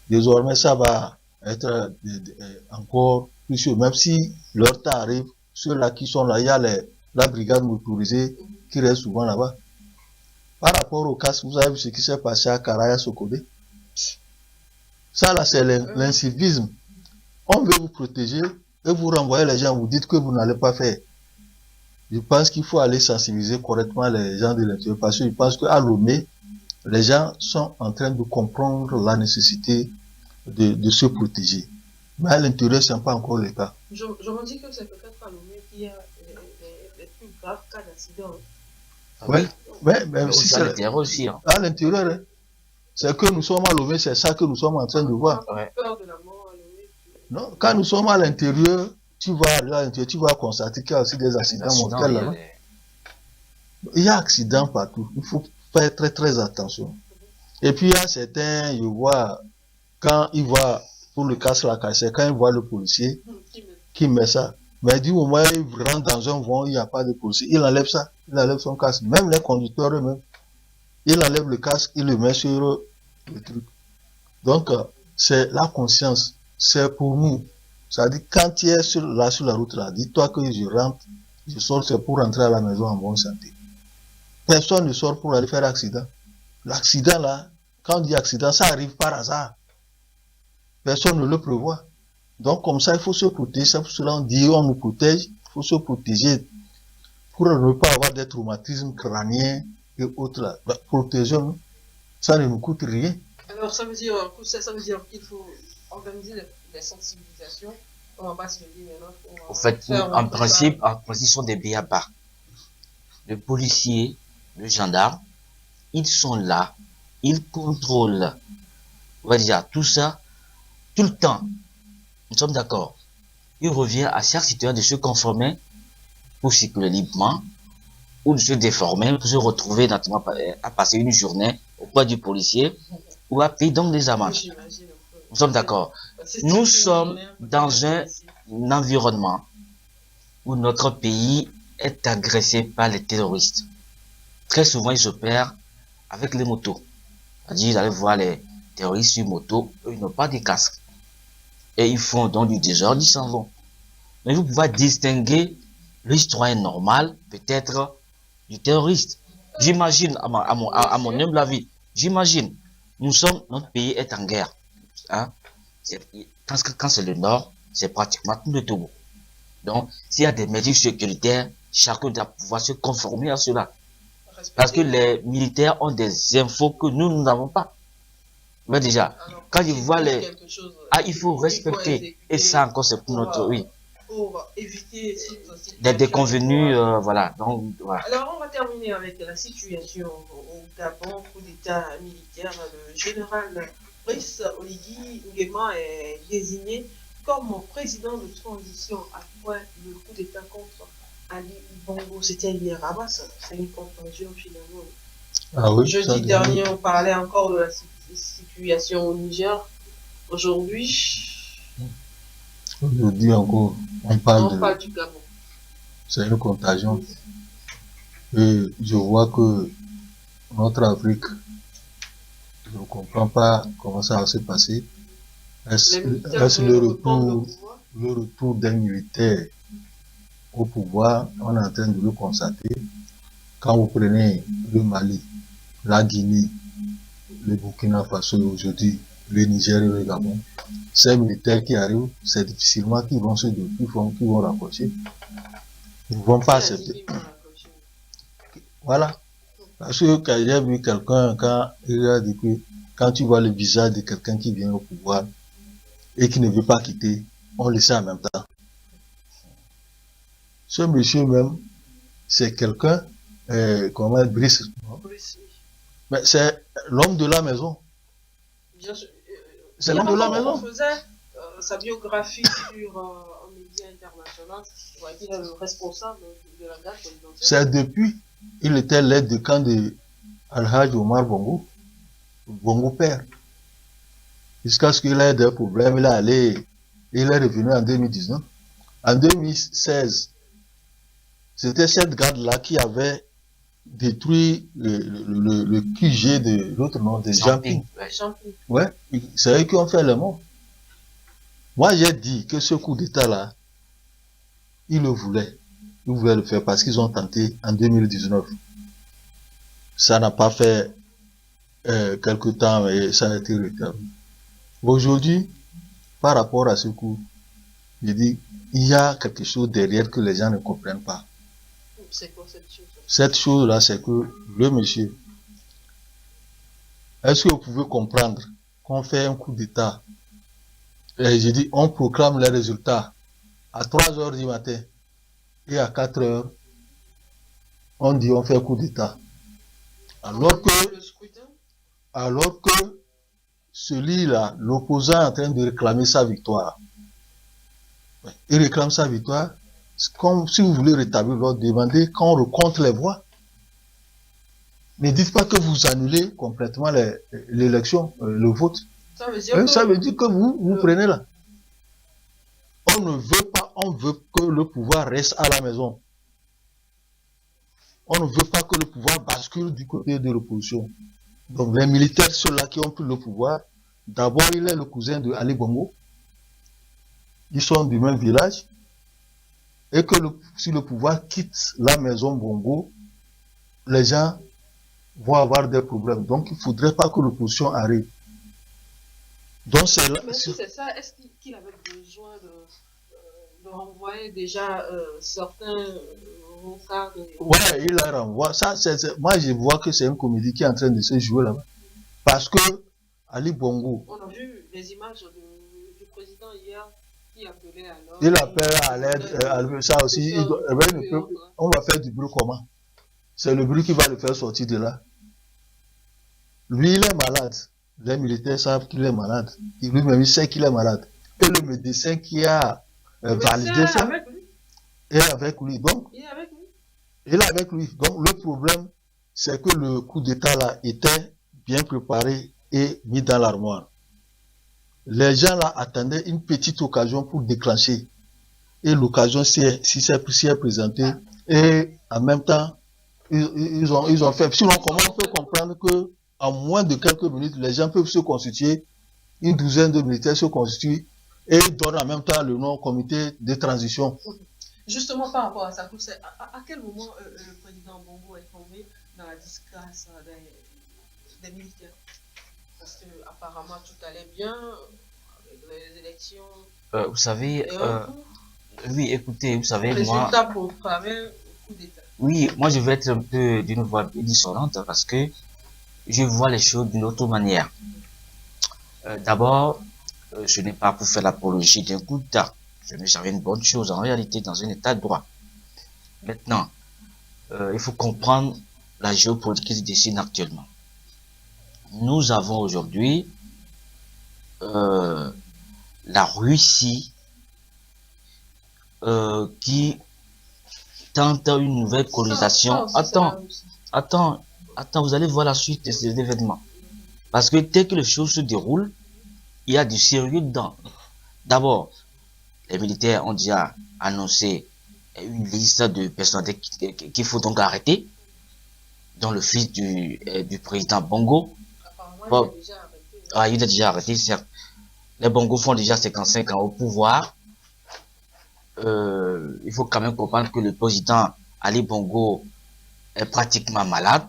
Désormais, ça va être encore plus sûr. Même si leur temps arrive, ceux-là qui sont là, il y a la brigade motorisée qui reste souvent là-bas. Par rapport au casque, vous avez vu ce qui s'est passé à Karaya Sokodé. Ça, là, c'est l'incivisme. On veut vous protéger et vous renvoyez les gens, vous dites que vous n'allez pas faire. Je pense qu'il faut aller sensibiliser correctement les gens de l'intérieur parce que je pense qu'à Lomé, les gens sont en train de comprendre la nécessité de se protéger. Mais à l'intérieur, ce n'est pas encore le cas. Je me dis que c'est peut-être à Lomé qu'il y a les plus graves cas d'accident. Oui, mais si c'est aussi, hein. À l'intérieur, hein. C'est que nous sommes à Lomé, c'est ça que nous sommes en train de voir. Peur de la mort à Lomé. Non, quand nous sommes à l'intérieur, tu vas constater qu'il y a aussi des accidents mortels là-bas. Il y a accidents partout. Il faut faire très très attention. Et puis il y a certains, je vois, quand ils voient pour le casque la cassette, quand ils voient le policier qui met ça, mais du moment où il rentre dans un vent, il n'y a pas de policier, il enlève ça, il enlève son casque. Même les conducteurs eux-mêmes, il enlève le casque, il le met sur le truc. Donc, c'est la conscience, c'est pour nous. C'est-à-dire, quand tu es sur la route là, dis-toi que je rentre, je sors, c'est pour rentrer à la maison en bonne santé. Personne ne sort pour aller faire accident. L'accident là, quand on dit accident, ça arrive par hasard. Personne ne le prévoit. Donc, comme ça, il faut se protéger. C'est pour cela on dit, on nous protège, il faut se protéger pour ne pas avoir des traumatismes crâniens et autres là. Protégeons-nous. Ça ne nous coûte rien. Alors, Alors, ça veut dire qu'il faut organiser les sensibilisations. On va pas se le dire maintenant. Au fait, en principe, ce sont des b.a.-ba. Le policier, le gendarme, ils sont là, ils contrôlent, on va dire, tout ça, tout le temps. Nous sommes d'accord. Il revient à chaque citoyen de se conformer pour circuler librement ou de se déformer pour se retrouver notamment à passer une journée auprès du policier ou à payer donc des amendes. Nous sommes d'accord. Nous sommes dans un environnement où notre pays est agressé par les terroristes. Très souvent, ils opèrent avec les motos. C'est-à-dire, vous allez voir les terroristes sur moto, eux, ils n'ont pas de casque. Et ils font donc du désordre, ils s'en vont. Mais vous pouvez distinguer le citoyen normal, peut-être, du terroriste. J'imagine, à mon humble avis, j'imagine, notre pays est en guerre. Hein? Quand c'est le nord, c'est pratiquement tout le Togo. Donc, s'il y a des mesures sécuritaires, chacun doit pouvoir se conformer à cela. Parce que les militaires ont des infos que nous n'avons pas. Mais déjà, quand ils voient il faut respecter. Et ça encore, c'est pour notre... Oui. Pour éviter des déconvenus, voilà. Donc, voilà. Alors, on va terminer avec la situation au Gabon, coup d'État militaire. Le général Brice Oligui Nguema est désigné comme président de transition après le coup d'État contre Ali Bongo. C'était hier à Basse. C'est une conclusion finalement. Ah oui, jeudi dernier, on parlait encore de la situation au Niger. Aujourd'hui, encore, on parle du Gabon. C'est une contagion. Et je vois que notre Afrique, je ne comprends pas comment ça va se passer. Est-ce le retour d'un militaire au pouvoir? On est en train de le constater. Quand vous prenez le Mali, la Guinée, le Burkina Faso aujourd'hui, le Niger et le Gabon, ces militaires qui arrivent, c'est difficilement qu'ils vont qu'ils vont rapprocher. Ils ne vont pas accepter. Voilà. Parce que quand j'ai vu quelqu'un, quand il a dit que quand tu vois le visage de quelqu'un qui vient au pouvoir et qui ne veut pas quitter, on le sait en même temps. Ce monsieur même, c'est quelqu'un, comment Brice, mais c'est l'homme de la maison. C'est l'homme de la maison. On faisait sa biographie sur un média international. Il est le responsable de la garde présidentielle. C'est depuis, il était l'aide de camp de Al-Hajj Omar Bongo, Bongo père. Jusqu'à ce qu'il ait des problèmes, il est revenu en 2019. En 2016, c'était cette garde-là qui avait détruit le QG de l'autre nom, de Jamping. Ouais, c'est eux qui ont fait le mot. Moi, j'ai dit que ce coup d'État-là, ils le voulaient. Ils voulaient le faire parce qu'ils ont tenté en 2019. Ça n'a pas fait quelque temps et ça a été rétabli. Aujourd'hui, par rapport à ce coup, je dis, il y a quelque chose derrière que les gens ne comprennent pas. C'est quoi cette chose? Cette chose-là, c'est que le monsieur, est-ce que vous pouvez comprendre qu'on fait un coup d'État et je dis, on proclame les résultats à 3 heures du matin et à 4 heures, on dit on fait un coup d'État. Alors que celui-là, l'opposant est en train de réclamer sa victoire. Il réclame sa victoire. Comme si vous voulez rétablir l'ordre, demandez qu'on recompte les voix. Ne dites pas que vous annulez complètement l'élection, le vote. Ça veut dire que vous prenez là. On ne veut pas, on veut que le pouvoir reste à la maison. On ne veut pas que le pouvoir bascule du côté de l'opposition. Donc les militaires, ceux-là qui ont pris le pouvoir, d'abord il est le cousin de Ali Bongo. Ils sont du même village. Et que si le pouvoir quitte la maison Bongo, les gens vont avoir des problèmes. Donc il ne faudrait pas que l'opposition arrive. Donc c'est là. Mais si c'est ça, est-ce qu'il avait besoin de renvoyer déjà certains vocats Ouais, il la renvoie. Ça, moi je vois que c'est une comédie qui est en train de se jouer là-bas. Parce que Ali Bongo, On a vu les images du président hier qui appelait à l'ordre. il appelle à l'aide, ça aussi, on va faire du bruit comment? C'est le bruit qui va le faire sortir de là. Lui, il est malade. Les militaires savent qu'il est malade. Lui-même, il sait qu'il est malade. Et le médecin qui a validé ça est avec lui. Donc, il est avec lui. Donc, le problème, c'est que le coup d'État là était bien préparé et mis dans l'armoire. Les gens là attendaient une petite occasion pour déclencher. Et l'occasion s'est présentée. Et en même temps, ils ont fait. Sinon, comment on peut comprendre que en moins de quelques minutes, les gens peuvent se constituer, une douzaine de militaires se constituent et donnent en même temps le nom comité de transition. Justement, par rapport à ça, à quel moment le président Bongo est tombé dans la disgrâce des militaires? Parce que apparemment tout allait bien avec les élections. Vous savez, oui, écoutez, vous savez, résultat pour travers le coup d'État. Oui, moi je vais être un peu d'une voix dissonante parce que je vois les choses d'une autre manière. D'abord, ce n'est pas pour faire l'apologie d'un coup d'État. Ce n'est jamais une bonne chose en réalité dans un état de droit. Maintenant, il faut comprendre la géopolitique qui se dessine actuellement. Nous avons aujourd'hui la Russie qui tente une nouvelle colonisation. Attends, vous allez voir la suite de ces événements. Parce que dès que les choses se déroulent, il y a du sérieux dedans. D'abord, les militaires ont déjà annoncé une liste de personnalités qu'il faut donc arrêter, dont le fils du président Bongo. Bon, il est déjà arrêté, certes. Les Bongo font déjà 55 ans au pouvoir. Il faut quand même comprendre que le président Ali Bongo est pratiquement malade.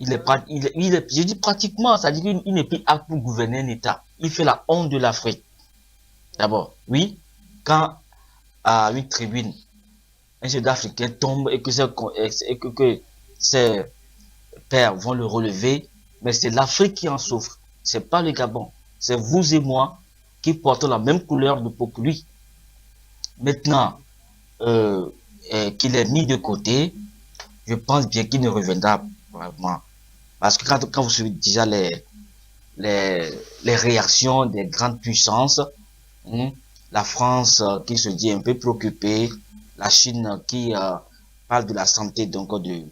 Je dis pratiquement, c'est-à-dire qu'il n'est plus apte pour gouverner un État. Il fait la honte de l'Afrique. D'abord, oui, quand à une tribune, un chef africain tombe et que ses pères vont le relever, mais c'est l'Afrique qui en souffre. C'est pas le Gabon. C'est vous et moi qui portons la même couleur de peau que lui. Maintenant qu'il est mis de côté, je pense bien qu'il ne reviendra vraiment. Parce que quand vous suivez déjà les réactions des grandes puissances, la France qui se dit un peu préoccupée, la Chine qui parle de la santé donc du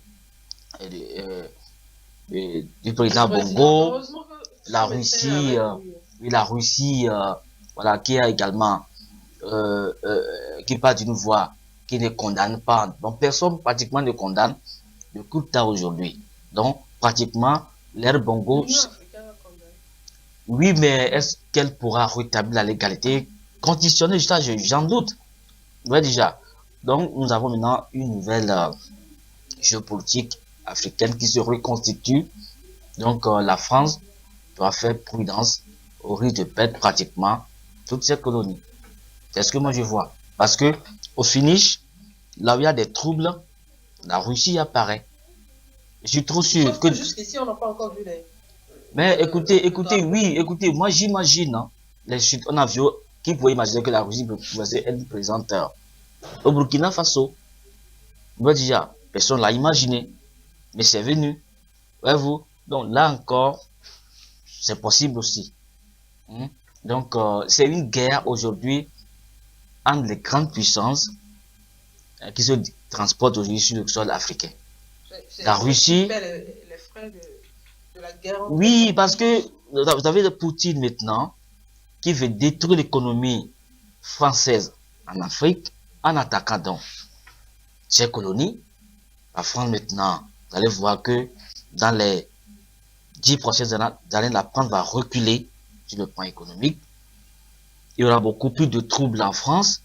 président Bongo, la Russie, voilà, qui a également qui parle d'une voix qui ne condamne pas. Donc personne pratiquement ne condamne le coup d'État aujourd'hui. Donc pratiquement l'ère Bongo. Oui, mais est-ce qu'elle pourra rétablir la légalité conditionnelle? J'en doute. Ouais, déjà. Donc nous avons maintenant une nouvelle géopolitique africaine qui se reconstitue. Donc la France doit faire prudence au risque de perdre pratiquement toutes ses colonies. C'est ce que moi je vois. Parce que au finish, là où il y a des troubles, la Russie apparaît. Je suis trop sûr que jusqu'ici on n'a pas encore vu les. Mais écoutez, moi j'imagine, hein, on a vu qui pouvait imaginer que la Russie pouvait être présente au Burkina Faso. Déjà, personne l'a imaginé, mais c'est venu. Voyez-vous, donc là encore, c'est possible aussi. Donc c'est une guerre aujourd'hui entre les grandes puissances qui se transportent aujourd'hui sur le sol africain. La Russie. Les frais de la guerre. Oui, parce que vous avez le Poutine maintenant qui veut détruire l'économie française en Afrique en attaquant donc ses colonies. La France maintenant, vous allez voir que dans les 10 prochaines années, la France va reculer sur le plan économique. Il y aura beaucoup plus de troubles en France.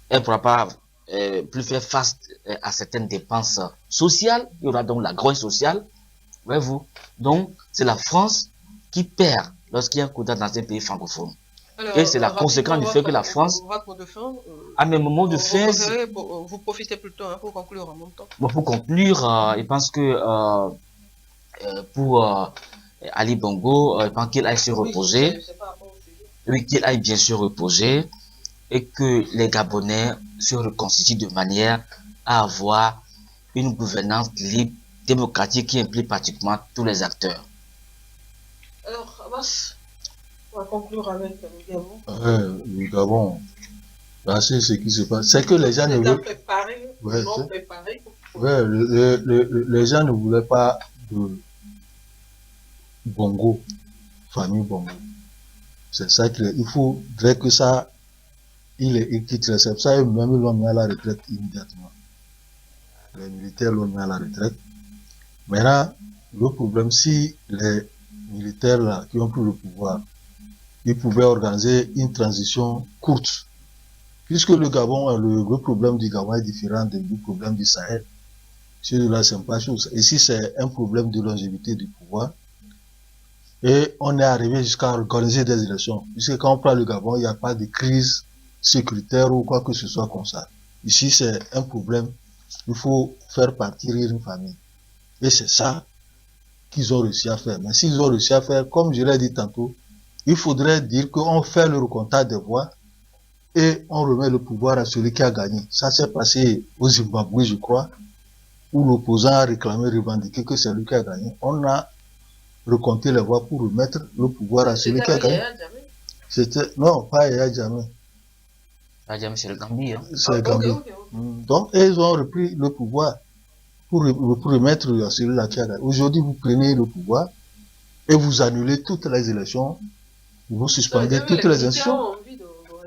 Elle ne pourra pas plus faire face à certaines dépenses sociales. Il y aura donc la grogne sociale. Voyez-vous. Donc, c'est la France qui perd lorsqu'il y a un coup d'État dans un pays francophone. Alors, et c'est la conséquence du fait que la France, à mes moments de fin, vous profitez plutôt pour conclure en même temps. Bon, pour conclure, je pense que pour Ali Bongo, avant qu'il aille se Oui, reposer, c'est pas rapport au sujet. oui, qu'il aille bien se reposer et que les Gabonais se reconstituent de manière à avoir une gouvernance libre, démocratique qui implique pratiquement tous les acteurs. Alors, Abbas, on va conclure avec le Gabon. Le Gabon, là, c'est ce qui se passe. C'est que les gens ne C'est à veulent. préparer, Ouais, non préparer. ouais, les gens ne voulaient pas de Bongo, famille Bongo. C'est ça qu'il faudrait que ça, il quitte. C'est ça, même ils l'ont mis à la retraite immédiatement. Les militaires l'ont mis à la retraite. Maintenant, le problème, si les militaires là, qui ont pris le pouvoir, ils pouvaient organiser une transition courte. Puisque le Gabon, le problème du Gabon est différent du problème du Sahel. Celui-là, c'est pas chose. Ici, c'est un problème de longévité du pouvoir. Et on est arrivé jusqu'à organiser des élections. Puisque quand on prend le Gabon, il n'y a pas de crise sécuritaire ou quoi que ce soit comme ça. Ici, c'est un problème. Il faut faire partir une famille. Et c'est ça qu'ils ont réussi à faire. Mais s'ils ont réussi à faire, comme je l'ai dit tantôt, il faudrait dire qu'on fait le recomptage des voix et on remet le pouvoir à celui qui a gagné. Ça s'est passé au Zimbabwe, je crois, où l'opposant a réclamé, revendiqué que c'est lui qui a gagné. On a recompté les voix pour remettre le pouvoir à celui qui a gagné. C'était, non, pas Yaya Jammeh. Yaya Jammeh, c'est le Gambie, hein. C'est le Gambie. Donc, ils ont repris le pouvoir pour remettre à celui-là qui a gagné. Aujourd'hui, vous prenez le pouvoir et vous annulez toutes les élections, vous suspendez toutes les élections.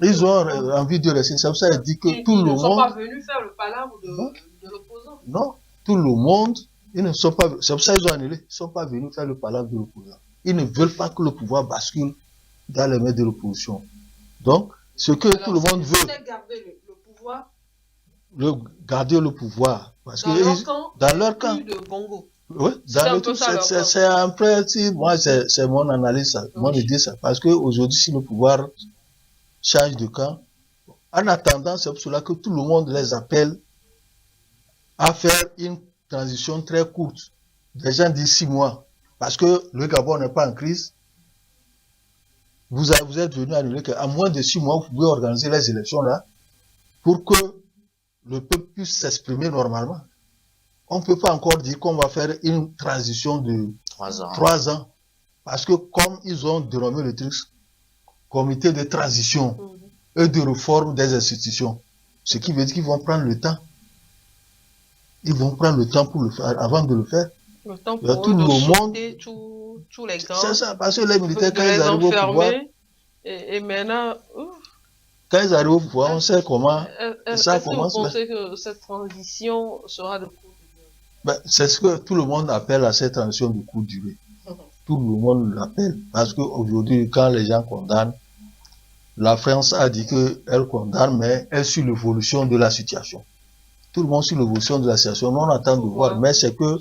Ils ont envie de rester. C'est pour ça qu'il dit que tout le monde. Ils ne sont pas venus faire le palabre de l'opposant. Non, tout le monde, ils ne sont pas. C'est pour ça qu'ils ont annulé. Ils ne sont pas venus faire le palabre de l'opposant. Ils ne veulent pas que le pouvoir bascule dans les mains de l'opposition. Donc, ce que tout le monde veut. Garder le pouvoir. Garder le pouvoir. Parce dans que dans leur camp. Plus de Bongo. Oui, dans le tout, c'est un peu, moi, c'est mon analyse, mon idée, ça. Parce qu'aujourd'hui, si le pouvoir change de camp, en attendant, c'est pour cela que tout le monde les appelle à faire une transition très courte. Des gens disent 6 mois. Parce que le Gabon n'est pas en crise. Vous êtes venu annuler qu'à moins de 6 mois, vous pouvez organiser les élections là pour que le peuple puisse s'exprimer normalement. On ne peut pas encore dire qu'on va faire une transition de 3 ans. Parce que comme ils ont dénommé le truc comité de transition et de réforme des institutions, ce qui veut dire qu'ils vont prendre le temps. Ils vont prendre le temps pour le faire, avant de le faire. Le temps pour tout le monde. Tous les camps. C'est ça, parce que les militaires, quand ils arrivent au pouvoir. Et maintenant. Quand ils arrivent au pouvoir, on sait comment ça commence. Est-ce que vous pensez que cette transition sera de courte durée? C'est ce que tout le monde appelle à cette transition de courte durée. Tout le monde l'appelle. Parce qu'aujourd'hui, quand les gens condamnent, la France a dit qu'elle condamne, mais elle suit l'évolution de la situation. Tout le monde suit l'évolution de la situation. Nous, on attend de voir. Mais c'est que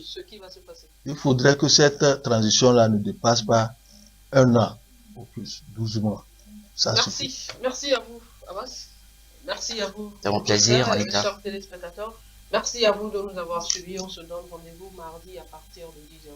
il faudrait que cette transition-là ne dépasse pas 1 an, au plus, 12 mois. Ça suffit. Merci à vous, Abbas. Merci à vous. C'est mon plaisir, Anita. Chers téléspectateurs. Merci à vous de nous avoir suivis. On se donne rendez-vous mardi à partir de 10h.